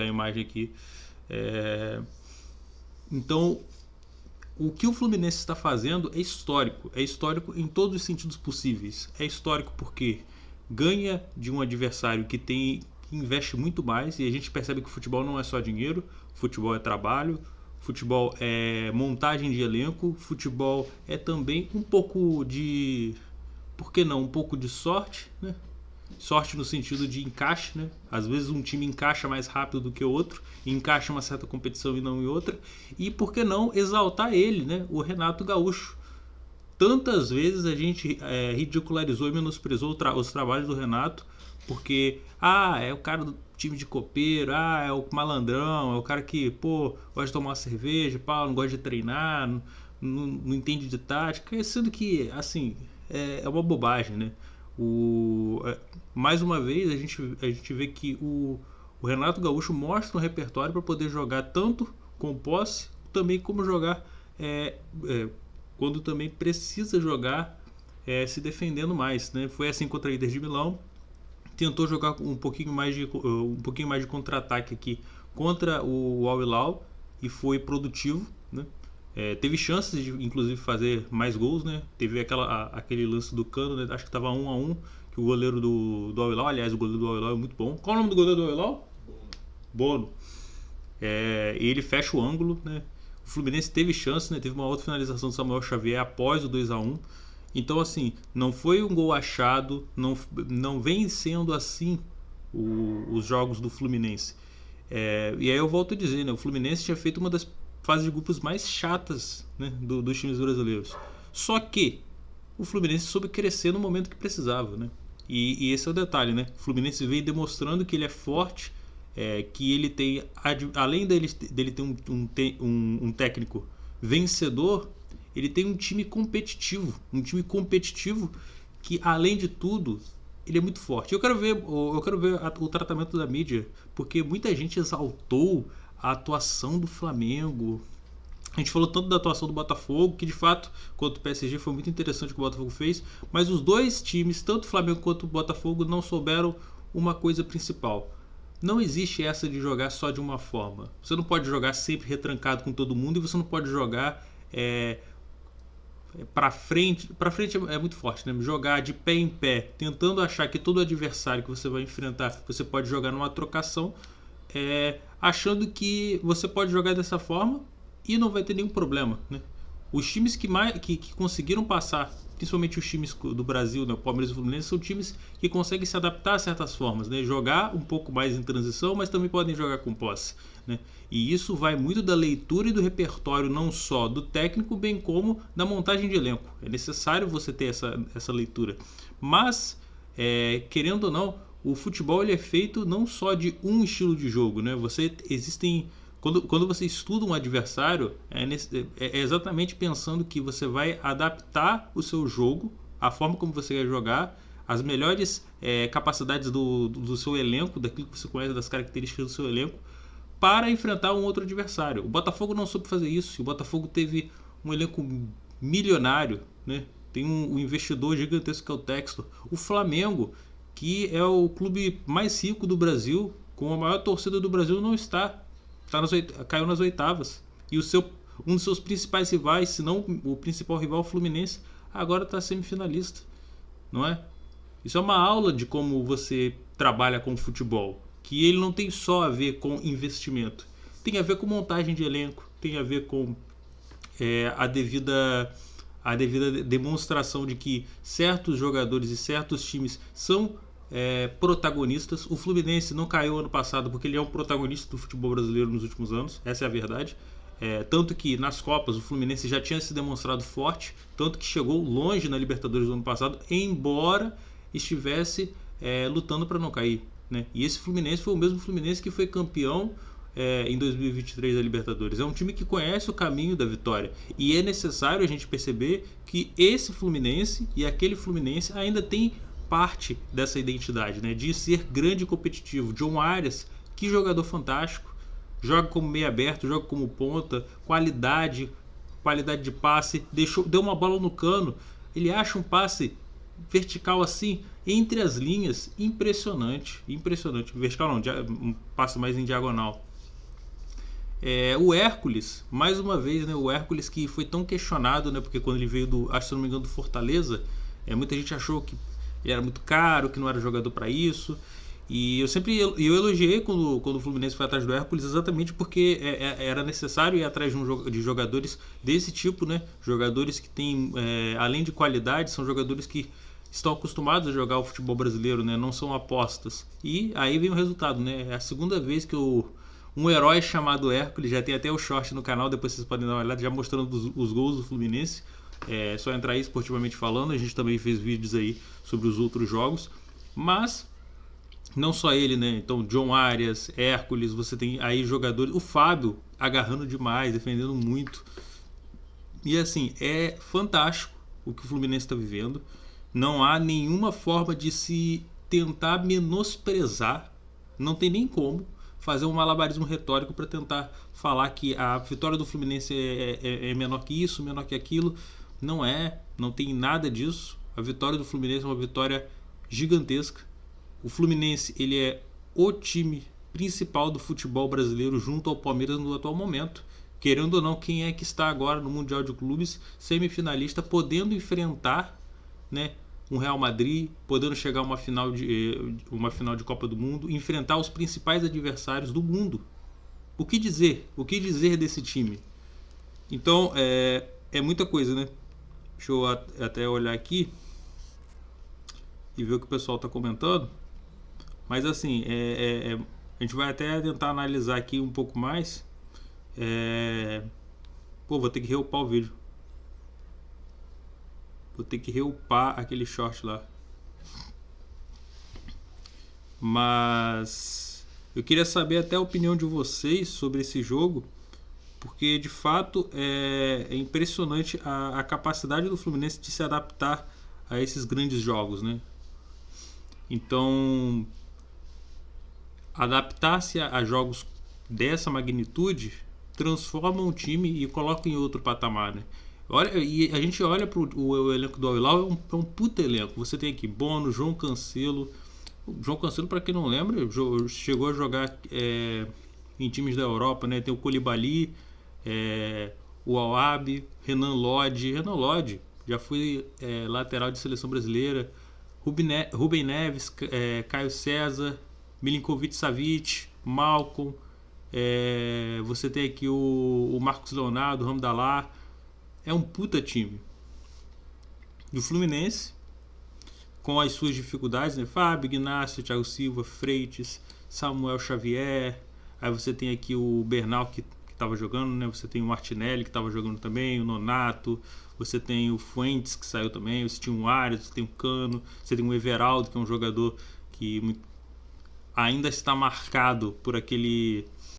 a imagem aqui. É, Então, o que o Fluminense está fazendo é histórico em todos os sentidos possíveis. É histórico porque ganha de um adversário que investe muito mais, e a gente percebe que o futebol não é só dinheiro, futebol é trabalho, futebol é montagem de elenco, futebol é também um pouco de, por que não, um pouco de sorte, né? Sorte no sentido de encaixe, né? Às vezes um time encaixa mais rápido do que o outro, e encaixa uma certa competição e não em outra. E por que não exaltar ele, né? O Renato Gaúcho. Tantas vezes a gente ridicularizou e menosprezou os trabalhos do Renato, porque é o cara do time de copeiro, é o malandrão, é o cara que, pô, gosta de tomar uma cerveja, pá, não gosta de treinar, não entende de tática, sendo que, assim, é uma bobagem, né? Mais uma vez a gente vê que o Renato Gaúcho mostra um repertório para poder jogar tanto com posse, também como jogar é, é, quando também precisa jogar se defendendo mais, né? Foi assim contra a Inter de Milão, tentou jogar um pouquinho mais de contra-ataque aqui contra o Al Hilal e foi produtivo, né? Teve chances de inclusive fazer mais gols, né? Teve aquele lance do Cano, né? Acho que estava 1-1, que o goleiro do Al Hilal, aliás, o goleiro do Al Hilal é muito bom. Qual é o nome do goleiro do Al Hilal? Bono. Ele fecha o ângulo, né? O Fluminense teve chance, né? Teve uma outra finalização do Samuel Xavier após o 2-1. Então, assim, não foi um gol achado, não vem sendo assim os jogos do Fluminense. E aí eu volto a dizer, né? O Fluminense tinha feito uma das fases de grupos mais chatas, né, dos times brasileiros. Só que o Fluminense soube crescer no momento que precisava, né? E esse é o detalhe, né? O Fluminense vem demonstrando que ele é forte, que ele tem, além dele ter um técnico vencedor, ele tem um time competitivo que, além de tudo, ele é muito forte. Eu quero ver o tratamento da mídia, porque muita gente exaltou a atuação do Flamengo. A gente falou tanto da atuação do Botafogo, que de fato, quanto o PSG, foi muito interessante o que o Botafogo fez, mas os dois times, tanto o Flamengo quanto o Botafogo, não souberam uma coisa principal. Não existe essa de jogar só de uma forma. Você não pode jogar sempre retrancado com todo mundo, e você não pode jogar para frente. Para frente é muito forte, né? Jogar de pé em pé, tentando achar que todo adversário que você vai enfrentar você pode jogar numa trocação, achando que você pode jogar dessa forma e não vai ter nenhum problema, né? Os times que conseguiram passar, principalmente os times do Brasil, né, o Palmeiras e o Fluminense, são times que conseguem se adaptar a certas formas, né? Jogar um pouco mais em transição, mas também podem jogar com posse, né? E isso vai muito da leitura e do repertório, não só do técnico, bem como da montagem de elenco. É necessário você ter essa leitura. Mas, querendo ou não, o futebol ele é feito não só de um estilo de jogo, né? Quando você estuda um adversário, é exatamente pensando que você vai adaptar o seu jogo, a forma como você quer jogar, as melhores capacidades do seu elenco, daquilo que você conhece, das características do seu elenco, para enfrentar um outro adversário. O Botafogo não soube fazer isso. O Botafogo teve um elenco milionário, né? Tem um investidor gigantesco que é o Textor. O Flamengo, que é o clube mais rico do Brasil, com a maior torcida do Brasil, não está. Caiu nas oitavas. E um dos seus principais rivais, se não o principal rival, o Fluminense, agora está semifinalista. Não é? Isso é uma aula de como você trabalha com o futebol. Que ele não tem só a ver com investimento. Tem a ver com montagem de elenco. Tem a ver com a devida demonstração de que certos jogadores e certos times são protagonistas. O Fluminense não caiu ano passado porque ele é um protagonista do futebol brasileiro nos últimos anos, essa é a verdade. Tanto que nas Copas o Fluminense já tinha se demonstrado forte, tanto que chegou longe na Libertadores do ano passado, embora estivesse lutando para não cair, né? E esse Fluminense foi o mesmo Fluminense que foi campeão em 2023 da Libertadores. É um time que conhece o caminho da vitória, e é necessário a gente perceber que esse Fluminense e aquele Fluminense ainda tem parte dessa identidade, né? De ser grande e competitivo. John Arias, que jogador fantástico, joga como meio aberto, joga como ponta, qualidade de passe, deu uma bola no Cano, ele acha um passe vertical assim, entre as linhas, impressionante. Impressionante. Vertical não, um passe mais em diagonal. O Hércules, mais uma vez, né, o Hércules que foi tão questionado, né, porque quando ele veio do, acho que não me engano, do Fortaleza, muita gente achou que ele era muito caro, que não era jogador para isso. E eu elogiei quando o Fluminense foi atrás do Hércules, exatamente porque era necessário ir atrás de jogadores desse tipo, né? Jogadores que têm, além de qualidade, são jogadores que estão acostumados a jogar o futebol brasileiro, né? Não são apostas. E aí vem o resultado, né? É a segunda vez que um herói chamado Hércules, já tem até o short no canal, depois vocês podem dar uma olhada, já mostrando os gols do Fluminense. É só entrar aí esportivamente falando, a gente também fez vídeos aí sobre os outros jogos. Mas não só ele, né? Então, John Arias, Hércules, você tem aí jogadores. O Fábio agarrando demais, defendendo muito. E assim, é fantástico o que o Fluminense está vivendo. Não há nenhuma forma de se tentar menosprezar. Não tem nem como fazer um malabarismo retórico para tentar falar que a vitória do Fluminense é menor que isso, menor que aquilo. Não é, não tem nada disso. A vitória do Fluminense é uma vitória gigantesca. O Fluminense ele é o time principal do futebol brasileiro junto ao Palmeiras no atual momento. Querendo ou não, quem é que está agora no Mundial de Clubes, semifinalista, podendo enfrentar, né, um Real Madrid, podendo chegar a uma final de Copa do Mundo, enfrentar os principais adversários do mundo. O que dizer? O que dizer desse time? Então, é muita coisa, né? Deixa eu até olhar aqui e ver o que o pessoal está comentando. Mas assim, a gente vai até tentar analisar aqui um pouco mais. Vou ter que reupar o vídeo. Vou ter que reupar aquele short lá. Mas eu queria saber até a opinião de vocês sobre esse jogo, porque de fato é impressionante a capacidade do Fluminense de se adaptar a esses grandes jogos, né? Então, adaptar-se a jogos dessa magnitude transforma um time e coloca em outro patamar, né? E a gente olha para o elenco do Al-Hilal, é um puta elenco. Você tem aqui Bono, João Cancelo. O João Cancelo, para quem não lembra, chegou a jogar em times da Europa, né? Tem o Koulibaly, o Aouabi, Renan Lodge. Renan Lodge já foi lateral de seleção brasileira. Rubem Neves, Caio César, Milinkovic-Savic, Malcom. Você tem aqui o Marcos Leonardo, o Ramdallah. É um puta time. E o Fluminense, com as suas dificuldades, né? Fábio, Ignacio, Thiago Silva, Freitas, Samuel Xavier. Aí você tem aqui o Bernal que estava jogando, né? Você tem o Martinelli que estava jogando também, o Nonato. Você tem o Fuentes que saiu também. Você tinha o Arias, você tem o Cano. Você tem o Everaldo, que é um jogador que ainda está marcado por aquele